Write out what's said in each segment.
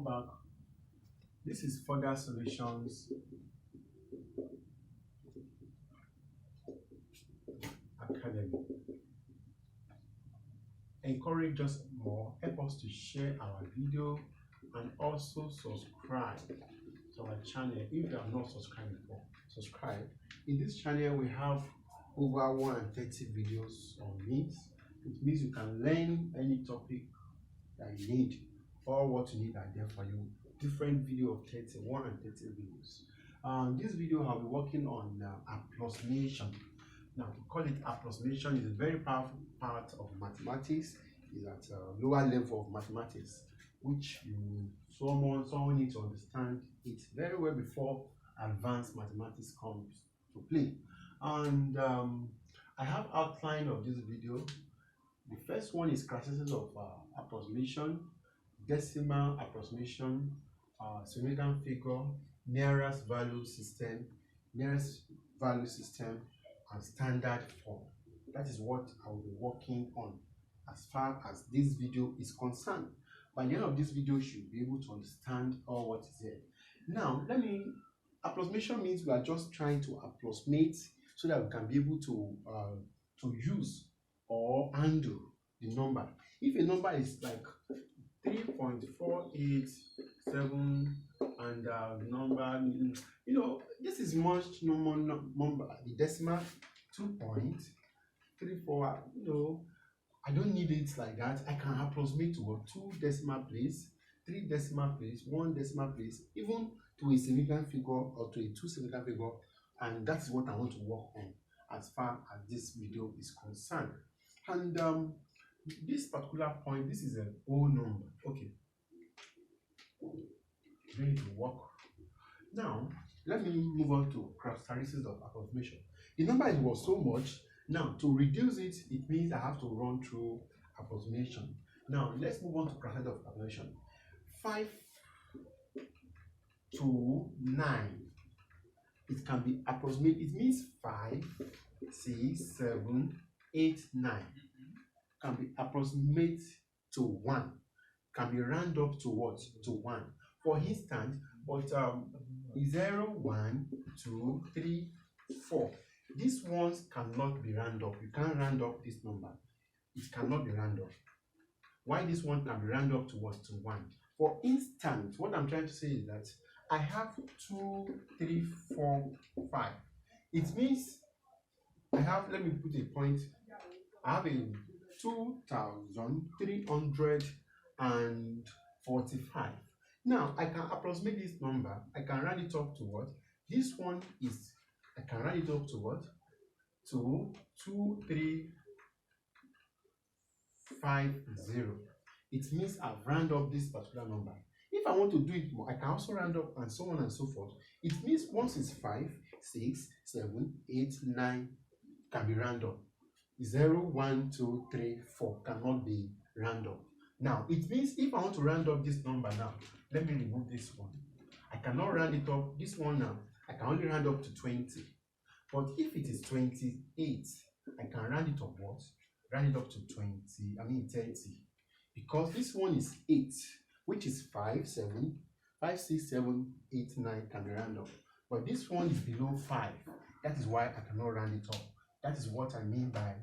welcome back. This is Further Solutions Academy. Encourage us more, help us to share our video and also subscribe to our channel if you have not subscribed before. Subscribe. In this channel we have over 130 videos on it. It means you can learn any topic that you need. All what you need are there for you. Different video of 31 and 30 videos. This video I'll be working on approximation. Now, to call it approximation is a very powerful part of mathematics. Is at a lower level of mathematics, which someone needs to understand it very well before advanced mathematics comes to play. And I have outline of this video. The first one is characteristics of approximation, decimal approximation, significant figure, nearest value system, and standard form. That is what I will be working on as far as this video is concerned. By the end of this video, you should be able to understand all what is there. Now, approximation means we are just trying to approximate so that we can be able to use or handle the number. If a number is like 3.487 and the number, this is much normal number. The decimal 2.34, I don't need it like that. I can approximate to 2 decimal place, 3 decimal place, 1 decimal place, even to a significant figure or to a 2 significant figure, and that's what I want to work on as far as this video is concerned. And this particular point, this is an whole number. Okay, ready to work. Now let me move on to characteristics of approximation. The number was so much. Now to reduce it, it means I have to run through approximation. Now let's move on to characteristics of approximation. 5 to 9. It can be approximate. It means 5, 6, 7, 8, 9. Can be approximate to 1. Can be round up to what? To 1. For instance, but 0, 1, 2, 3, 4. These ones cannot be round up. You can't round up this number. It cannot be round up. Why this one can be round up to what? To 1. For instance, what I'm trying to say is that I have 2, 3, 4, 5. It means I have, let me put a point, I have a 2,345. Now I can approximate this number. I can round it up to what? This one is, I can round it up to what? To 2350. It means I've rounded up this particular number. If I want to do it more, I can also round up and so on and so forth. It means once it's 5, 6, 7, 8, 9 can be rounded up. 0, 1, 2, 3, 4 cannot be rounded up. Now it means if I want to round up this number now, let me remove this one. I cannot round it up. This one now, I can only round up to 20. But if it is 28, I can round it up what? Round it up to 30. Because this one is 8, which is 5, 6, 7, 8, 9 can be rounded up. But this one is below 5. That is why I cannot round it up. That is what I mean by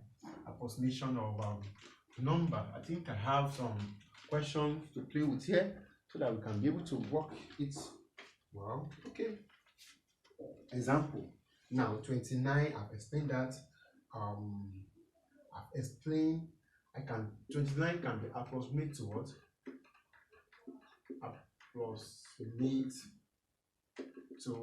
approximation of number. I think I have some questions to play with here so that we can be able to work it. Well, okay. Example. Now 29, I've explained that. I've explained 29 can be approximate to what? Approximate to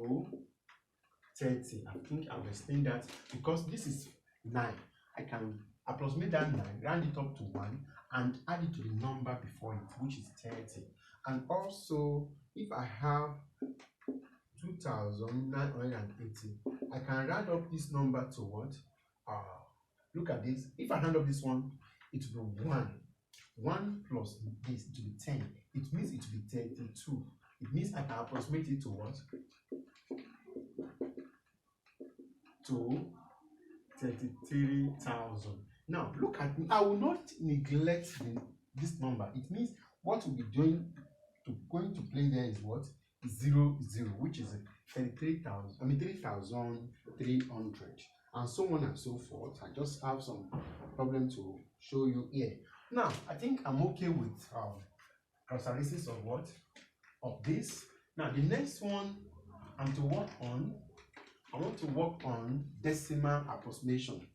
30. I think I've explained that because this is 9. I can approximate that 9, round it up to 1, and add it to the number before it, which is 30. And also, if I have 2,980, I can round up this number to what? Look at this. If I round up this one, it will be 1. 1 plus this, it will be 10. It means it will be 32. It means I can approximate it to what? To 33,000. Now look at me. I will not neglect this number. It means what we'll be doing going to play there is what? 0, 0, which is 33,000. I mean 3,300, and so on and so forth. I just have some problem to show you here. Now I think I'm okay with cross analysis of what? Of this. Now the next one I'm to work on, I want to work on decimal approximation.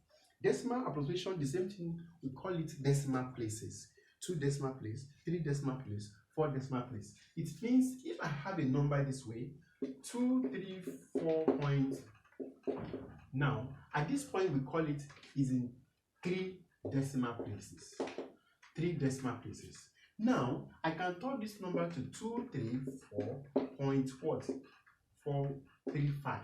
Decimal approximation, the same thing, we call it decimal places. 2 decimal places, 3 decimal places, 4 decimal places. It means if I have a number this way, 2, 3, 4 points. Now, at this point, we call it is in 3 decimal places. 3 decimal places. Now, I can turn this number to 2, 3, 4 point what? 4, 3, 5.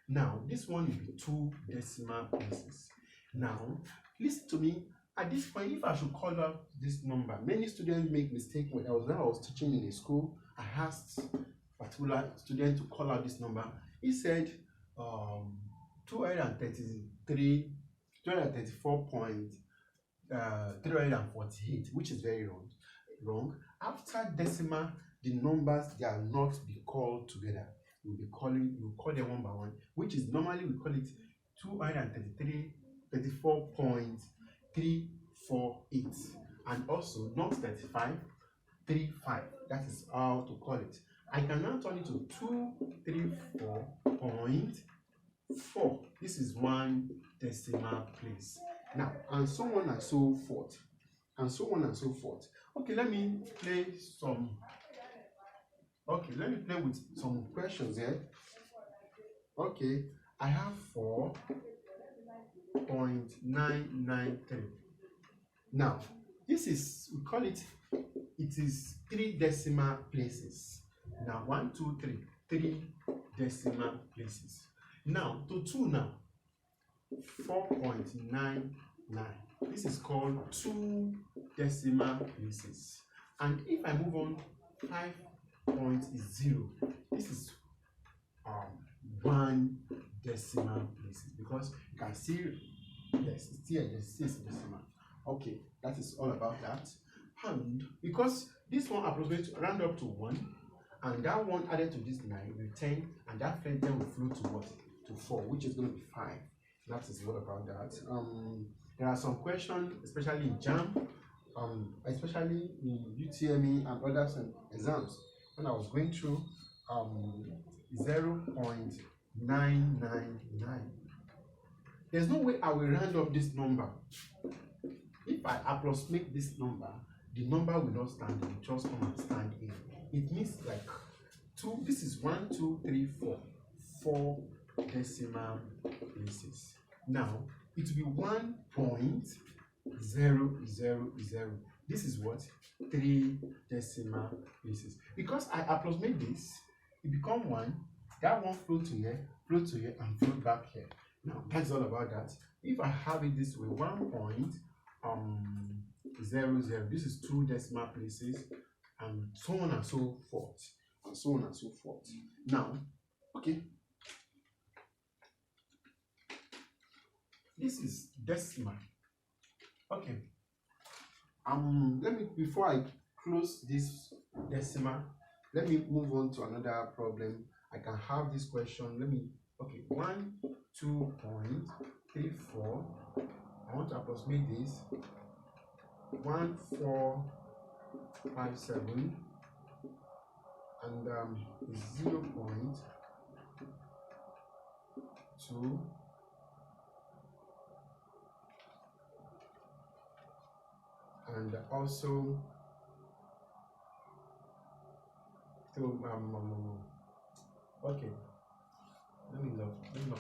Now, this one will be 2 decimal places. Now, listen to me. At this point, if I should call out this number, many students make mistake. When I was teaching in a school, I asked a particular student to call out this number. He said 234.348, which is very wrong. After decimal, the numbers, they are not be called together. We'll call them one by one, which is normally we call it 234.348, and also not 35.35. That is how to call it. I can now turn it to 234.4. This is 1 decimal place. Now, and so on and so forth, and so on and so forth. Okay, let me play with some questions here. Okay, I have 4.993. Now, this is, we call it, it is 3 decimal places. Now, 1, 2, 3, 3 decimal places. Now, to 2 now, 4.99. This is called 2 decimal places. And if I move on, 5.0, this is 1 decimal places, because you can see, yes, it's here, there's 6 decimal. Okay, that is all about that. And because this one approximates round up to 1, and that one added to this 9 will 10, and that 10 will flow to what? To 4, which is going to be 5. That is all about that. There are some questions, especially in JAM, especially in UTME and other exams, when I was going through 0.999. There's no way I will round up this number. If I approximate this number, the number will not stand, it will just come and stand in. It means like 2, this is 1, 2, 3, 4, 4 decimal places. Now, it will be 1.000. This is what? 3 decimal places. Because I approximate this, it becomes 1. That one flow to here, and flow back here. Now, that's all about that. If I have it this way, 1.00, this is 2 decimal places, and so on and so forth, and so on and so forth. Now, okay. This is decimal. Okay. Let me, before I close this decimal, let me move on to another problem. I can have this question. Let me, okay, 12.34. I want to approximate this. 1457 and 0.2. And also to okay, let me not put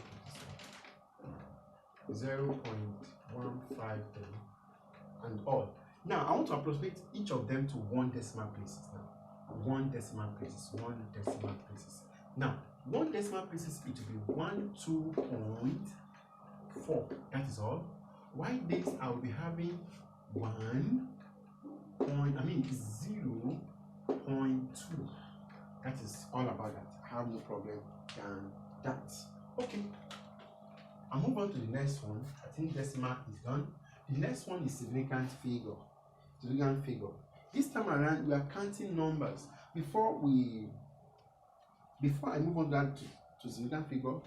this 0.153 and all. Now I want to approximate each of them to 1 decimal places. Now 1 decimal places, 1 decimal places. Now 1 decimal places, it will be 12.4. That is all. Why this? I will be having 0.2. That is all about that. I have no problem than that. Okay, I'll move on to the next one. I think decimal is done. The next one is significant figure. This time around, we are counting numbers, before I move on that to significant figure,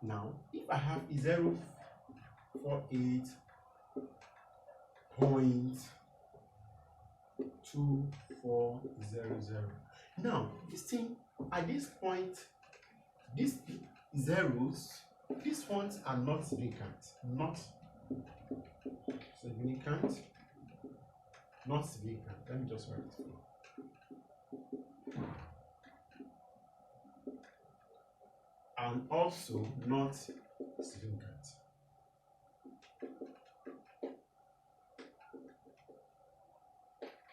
now if I have 0.2400, now this thing at this point, these zeros, these ones are not significant, not significant. Let me just write it for you. And also not significant.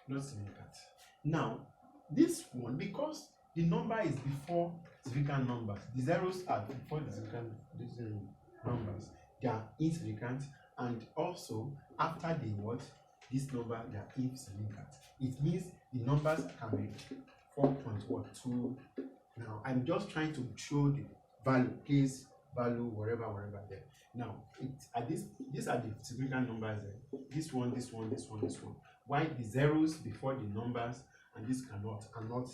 Not significant. Now, this one, because the number is before significant numbers, the zeros are before the significant numbers, they are insignificant, and also after the what? This number, they are insignificant. It means the numbers can be 4.2. Now, I'm just trying to show the value, case value, whatever there. Now, these are the significant numbers there. This one. Why the zeros before the numbers and this are not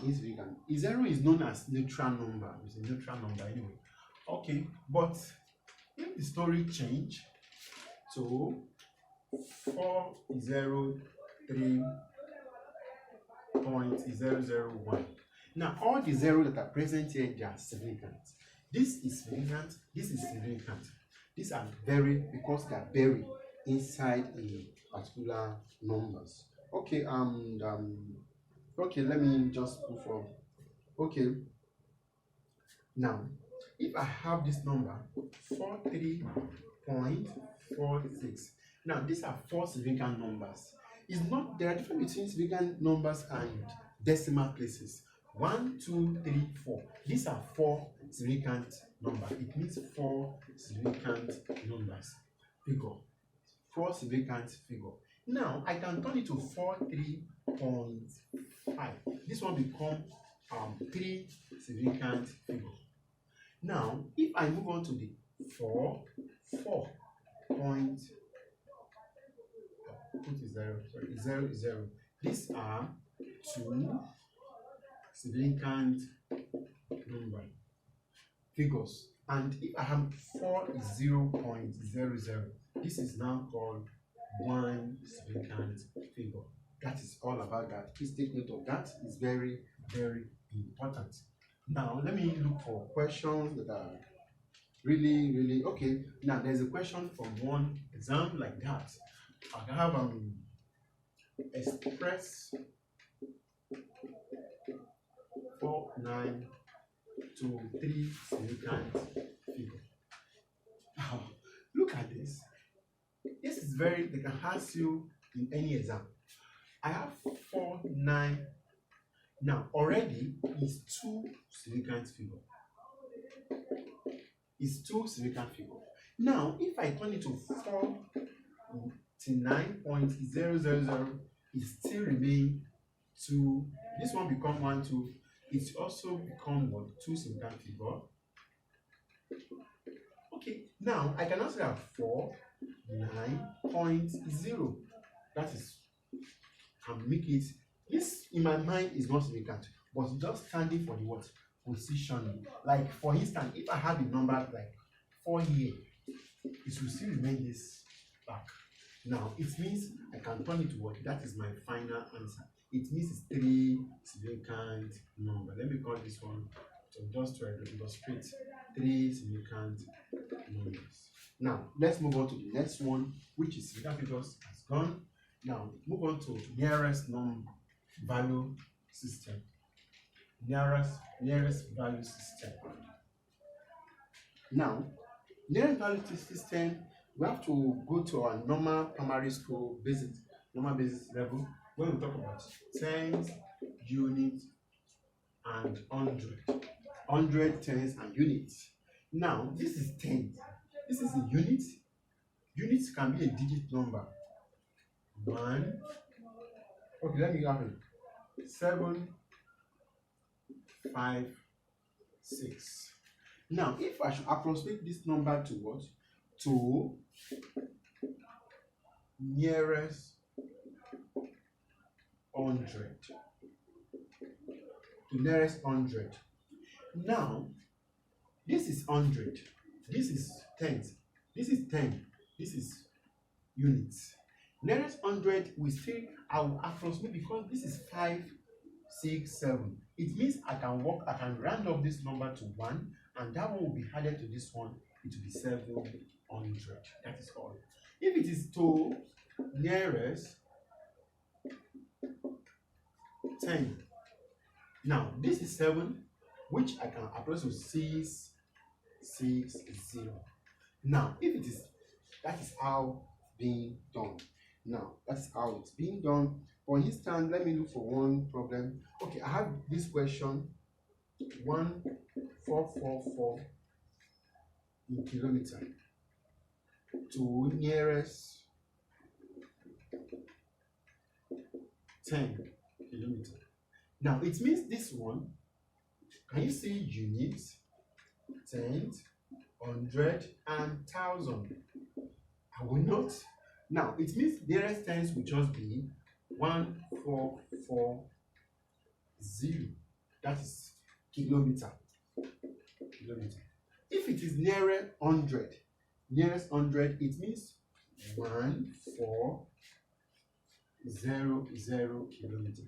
insignificant. A zero is known as neutral number. It's a neutral number anyway. Okay, but if the story change to 403.001. Now all the zeros that are present here, they are significant. This is significant, this is significant. These are buried because they are buried inside a particular numbers. Okay, okay, let me just move on. Okay, now if I have this number 43.46, now these are four significant numbers. It's not, there are difference between significant numbers and decimal places. 1, 2, 3, 4. These are four significant numbers. It means four significant numbers. Figure. Four significant figure. Now I can turn it to 43.5. This one become 3 significant figure. Now if I move on to the 4 point, put a 0, sorry, 0, 0. These are 2 significant number figures, and if I have 40.00, this is now called 1 significant figure. That is all about that. Please take note of that. It's very, very important. Now let me look for questions that are really okay. Now there's a question from one exam like that. I have express 4923 significant figure. Now look at this. This is very, they can ask you in any exam. I have 4, 9. Now already is 2 significant figure. Is 2 significant figure. Now if I turn it to 49.000, it still remain 2. This one become 1, 2. It also become what? 2 significant figure. Okay, now I can also have 49.0. That is, can make it. This in my mind is not significant, but just standing for the what? Positioning. Like for instance, if I have a number like 4 here, it will still remain this back. Now it means I can turn it to what? That is my final answer. It means it's 3 significant number. Let me call this one, so just to illustrate 3 significant numbers. Now let's move on to the next one, which is significant figures has gone. Now move on to nearest value system. Nearest value system. Now nearest value system, we have to go to our normal primary school normal basic level when we talk about tens, units, and 100, tens, and units. Now this is tens. This is a unit. Units can be a digit number. 1. Okay, let me have it. 7, 5, 6. Now, if I should approximate this number to what? To nearest 100. to nearest 100. Now, this is 100, this is tenth, this is 10, this is units. Nearest 100, we still, I will approximate because this is 5, 6, 7. It means I can round up this number to 1, and that one will be added to this one, it will be 700. That is all. If it is to nearest 10, now this is 7, which I can approximate 6, 6, 0. Now, if it is, that is how being done. Now, that's how it's being done. For instance, let me look for one problem. Okay, I have this question 1444 in kilometer to nearest 10 kilometer. Now, it means this one, can you see units, tenth, 100, and 1000? I will not. Now, it means the nearest tens will just be 1440. That is kilometer. If it is nearer 100, nearest 100, it means 1400 kilometer.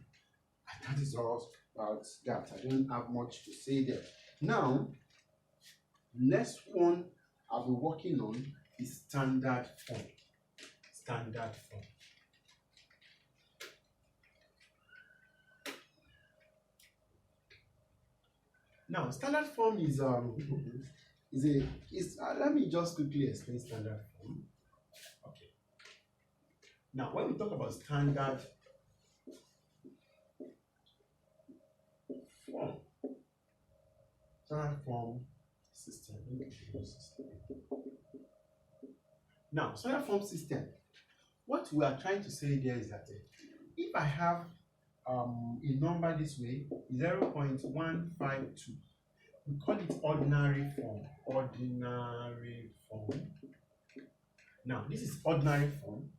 And that is all about that. I don't have much to say there. Now, next one I'll be working on is standard form. Standard form. Now, standard form is let me just quickly explain standard form. Okay. Now, when we talk about standard form system. Now, standard form system. What we are trying to say there is that if I have a number this way, 0.152, we call it ordinary form. Ordinary form. Now, this is ordinary form.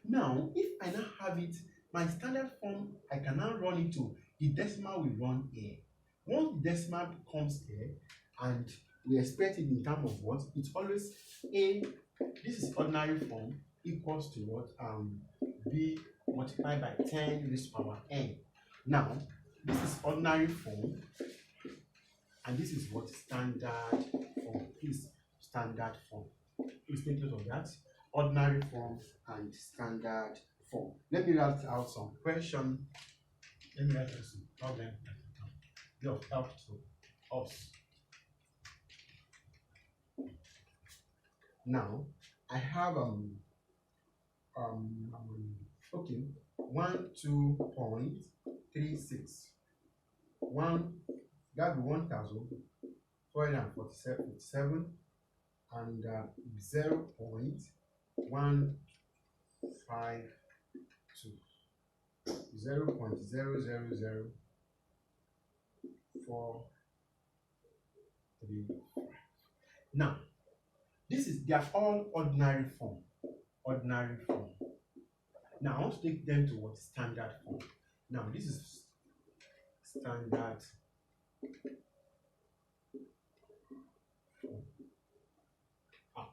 Now, if I now have it, my standard form, I can now run it to the decimal will run here. Once the decimal comes here, and we expect it in terms of what? It's always A. This is ordinary form equals to what? B multiplied by 10 raised to power n. Now, this is ordinary form, and this is what? Standard form. Please, standard form. Please take note of that. Ordinary form and standard form. Let me write out some question. Let me write out some problem that can be of help to us. Now, I have okay, 12.36. That be 1,447 and 0.152. 0.000435. Now, they are all ordinary form. Ordinary form. Now, I want to take them to what? Standard form. Now, this is standard form.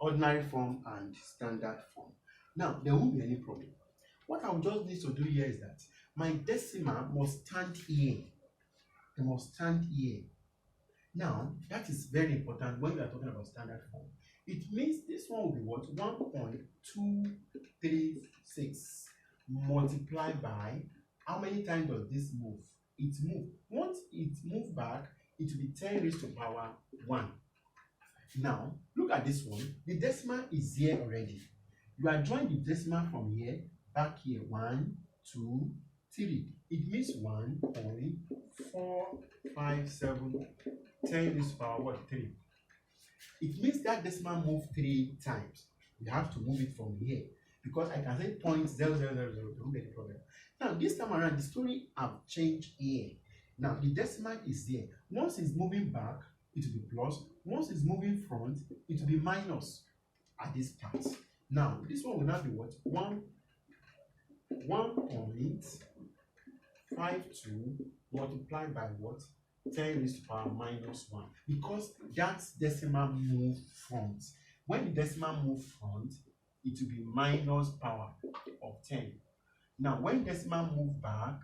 Ordinary form and standard form. Now, there won't be any problem. What I will just need to do here is that my decimal must stand here. It must stand here. Now, that is very important when we are talking about standard form. It means this one will be what? 1.236 multiplied by how many times does this move? It moves. Once it moves back, it will be 10 raised to power 1. Now, look at this one. The decimal is here already. You are drawing the decimal from here, back here. 1, 2, 3. It means 1.457, 10 raised to power what? 3. It means that decimal moved 3 times. You have to move it from here because I can say 0.0000. Don't get the problem. Now, this time around, the story have changed here. Now, the decimal is there. Once it's moving back, it will be plus. Once it's moving front, it will be minus at this part. Now, this one will now be what? 1.52 multiplied by what? 10 raised to power minus 1. Because that decimal move front. When the decimal move front, it will be minus power of 10. Now, when decimal move back,